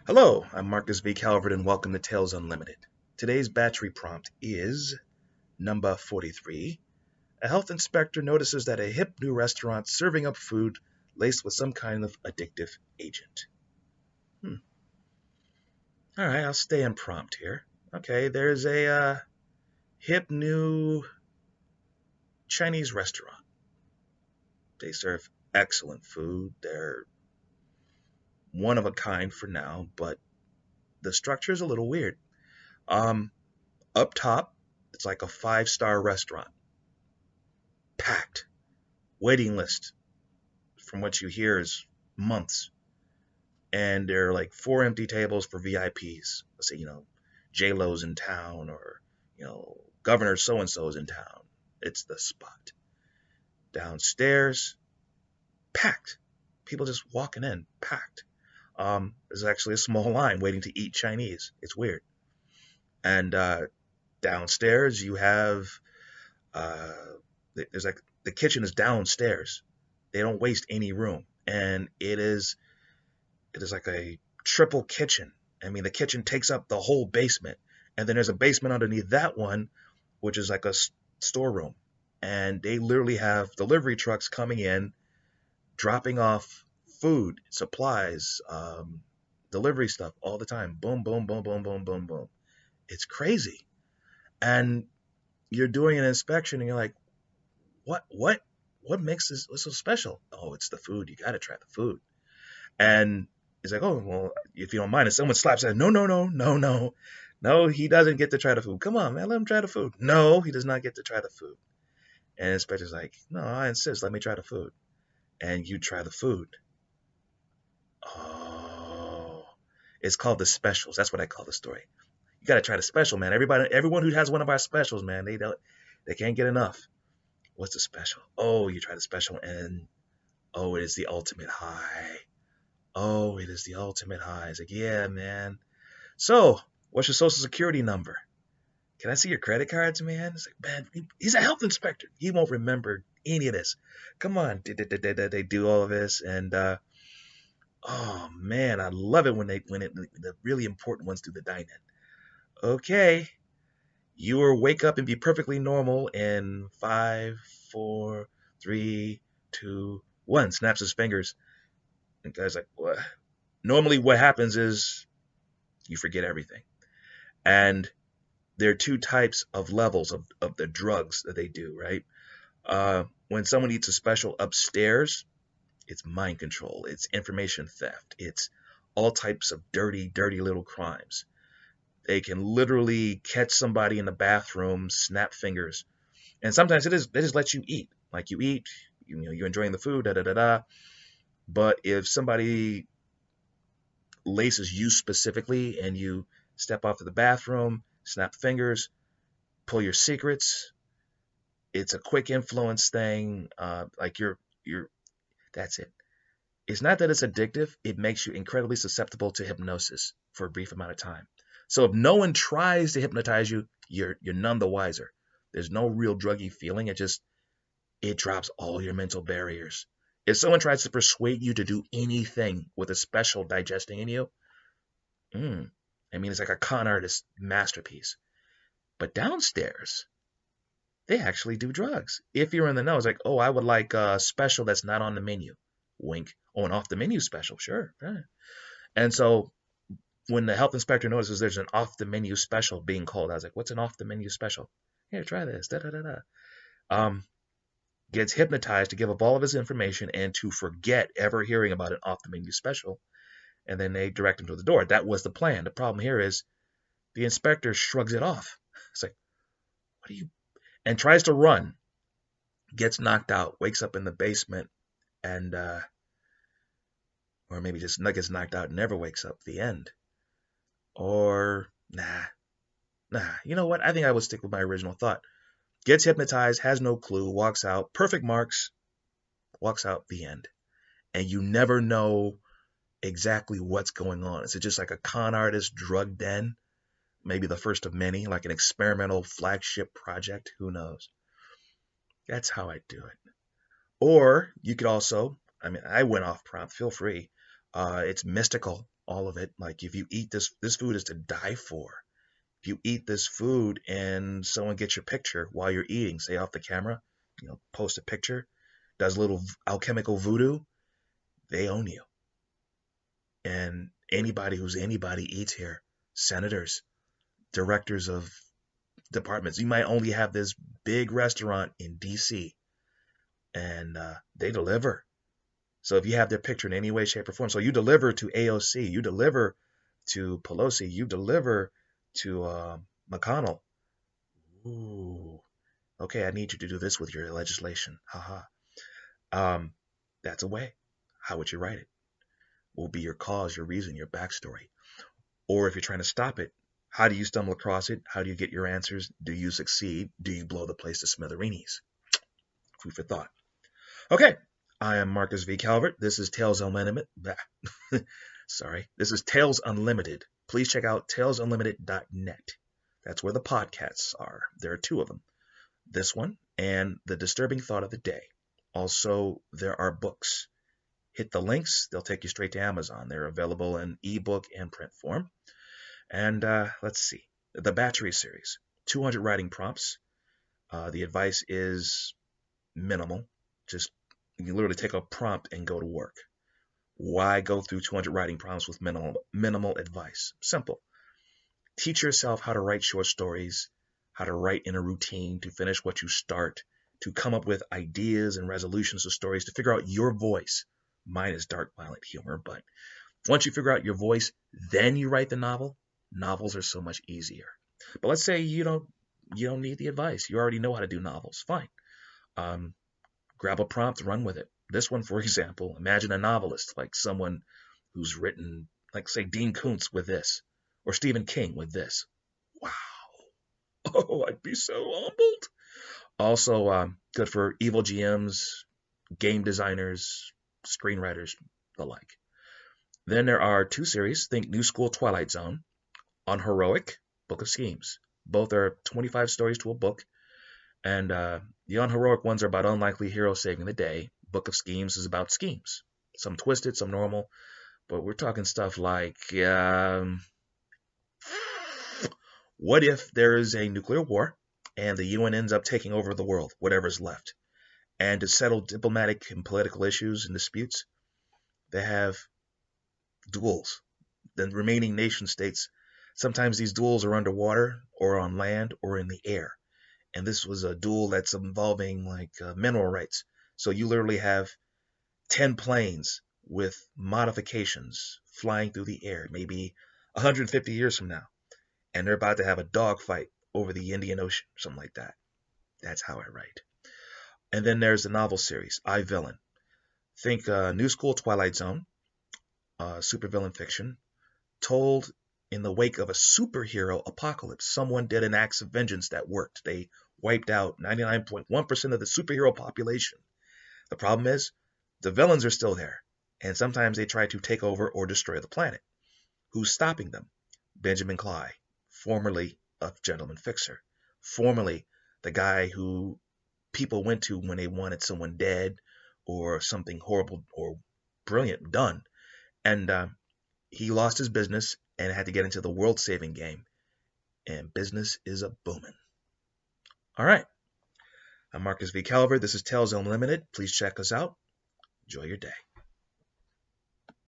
Hello, I'm Marcus V. Calvert and welcome to Tales Unlimited. Today's Batchery prompt is number 43. A health inspector notices that a hip new restaurant serving up food laced with some kind of addictive agent. All right, I'll stay in prompt here. Okay, there's a hip new Chinese restaurant. They serve excellent food. They're one of a kind for now, but the structure is a little weird. Um, Up top, it's like a five-star restaurant, packed. Waiting list, from what you hear, is months. And there are like 4 empty tables for VIPs. Let's say, J-Lo's in town or, Governor so-and-so's in town. It's the spot. Downstairs, packed. People just walking in, packed. There's actually a small line waiting to eat Chinese. It's weird. And downstairs, you have, uh, there's like, the kitchen is downstairs. They don't waste any room. And it is like a triple kitchen. I mean, the kitchen takes up the whole basement. And then there's a basement underneath that one, which is like a storeroom. And they literally have delivery trucks coming in, dropping off food, supplies, delivery stuff all the time. Boom, boom, boom, boom, boom, boom, boom. It's crazy. And you're doing an inspection and you're like, what makes this so special? Oh, it's the food. You got to try the food. And he's like, oh, well, if you don't mind, if someone slaps at him, no, he doesn't get to try the food. Come on, man, let him try the food. No, he does not get to try the food. And the inspector's like, no, I insist, let me try the food. And you try the food. Oh, it's called the specials. That's what I call the story. You got to try the special, man. Everyone who has one of our specials, man, they can't get enough. What's the special? Oh, you try the special and oh, it is the ultimate high. Oh, it is the ultimate high. It's like, yeah, man. So, what's your social security number? Can I see your credit cards, man? It's like, man, he's a health inspector. He won't remember any of this. Come on. They do all of this. And, oh, man, I love it when the really important ones do the dine-in. Okay. You will wake up and be perfectly normal in 5, 4, 3, 2, 1. Snaps his fingers. And the guy's like, what? Normally what happens is you forget everything. And there are two types of levels of the drugs that they do, right? When someone eats a special upstairs, it's mind control, it's information theft, it's all types of dirty, dirty little crimes. They can literally catch somebody in the bathroom, snap fingers, and sometimes they just let you eat. Like you eat, you're enjoying the food, da da da da. But if somebody laces you specifically and you step off to the bathroom, snap fingers, pull your secrets, it's a quick influence thing. Like that's it. It's not that it's addictive. It makes you incredibly susceptible to hypnosis for a brief amount of time. So if no one tries to hypnotize you, you're none the wiser. There's no real druggy feeling. It drops all your mental barriers. If someone tries to persuade you to do anything with a special digesting in you, it's like a con artist masterpiece. But downstairs, they actually do drugs. If you're in the know, it's like, oh, I would like a special that's not on the menu. Wink. Oh, an off the menu special. Sure. Yeah. And so when the health inspector notices there's an off the menu special being called, I was like, what's an off the menu special? Here, try this. Da da da da. Gets hypnotized to give up all of his information and to forget ever hearing about an off the menu special. And then they direct him to the door. That was the plan. The problem here is the inspector shrugs it off. It's like, what are you? And tries to run, gets knocked out, wakes up in the basement, and or maybe just gets knocked out and never wakes up. The end. Or nah. You know what? I think I would stick with my original thought. Gets hypnotized, has no clue, walks out, perfect marks, walks out, the end. And you never know exactly what's going on. Is it just like a con artist drug den? Maybe the first of many, like an experimental flagship project? Who knows? That's how I do it. Or you could also, I went off prompt, feel free. It's mystical, all of it. Like if you eat this food is to die for. If you eat this food and someone gets your picture while you're eating, say off the camera, post a picture, does a little alchemical voodoo, they own you. And anybody who's anybody eats here. Senators, directors of departments. You might only have this big restaurant in DC, and they deliver. So if you have their picture in any way, shape, or form, so you deliver to AOC, you deliver to Pelosi, you deliver to McConnell. Ooh, okay, I need you to do this with your legislation. Haha. That's a way. How would you write it? What will be your cause, your reason, your backstory? Or if you're trying to stop it, how do you stumble across it? How do you get your answers? Do you succeed? Do you blow the place to smithereens? Food for thought. Okay, I am Marcus V. Calvert. This is Tales Unlimited. Sorry, this is Tales Unlimited. Please check out talesunlimited.net. That's where the podcasts are. There are 2 of them. This one and The Disturbing Thought of the Day. Also, there are books. Hit the links. They'll take you straight to Amazon. They're available in ebook and print form. And let's see. The Batchery series. 200 writing prompts. The advice is minimal. Just you can literally take a prompt and go to work. Why go through 200 writing prompts with minimal advice? Simple. Teach yourself how to write short stories, how to write in a routine, to finish what you start, to come up with ideas and resolutions of stories, to figure out your voice. Mine is dark, violent humor, but once you figure out your voice, then you write the novel. Novels are so much easier. But let's say you don't need the advice. You already know how to do novels. Fine. Grab a prompt, run with it. This one, for example, imagine a novelist, like someone who's written, like say Dean Koontz with this, or Stephen King with this. Wow. Oh, I'd be so humbled. Also, good for evil GMs, game designers, screenwriters, the like. Then there are 2 series. Think New School Twilight Zone, Unheroic, Book of Schemes. Both are 25 stories to a book. And the unheroic ones are about unlikely heroes saving the day. Book of Schemes is about schemes. Some twisted, some normal. But we're talking stuff like, what if there is a nuclear war and the UN ends up taking over the world, whatever's left? And to settle diplomatic and political issues and disputes, they have duels. The remaining nation states, sometimes these duels are underwater or on land or in the air. And this was a duel that's involving like mineral rights. So you literally have 10 planes with modifications flying through the air, maybe 150 years from now. And they're about to have a dogfight over the Indian Ocean, something like that. That's how I write. And then there's the novel series, I, Villain. Think New School Twilight Zone, supervillain fiction, told in the wake of a superhero apocalypse. Someone did an act of vengeance that worked. They wiped out 99.1% of the superhero population. The problem is, the villains are still there, and sometimes they try to take over or destroy the planet. Who's stopping them? Benjamin Clyde, formerly a gentleman fixer, formerly the guy who people went to when they wanted someone dead or something horrible or brilliant done. And he lost his business and had to get into the world-saving game. And business is a booming. All right. I'm Marcus V. Calvert. This is Tales Unlimited. Please check us out. Enjoy your day.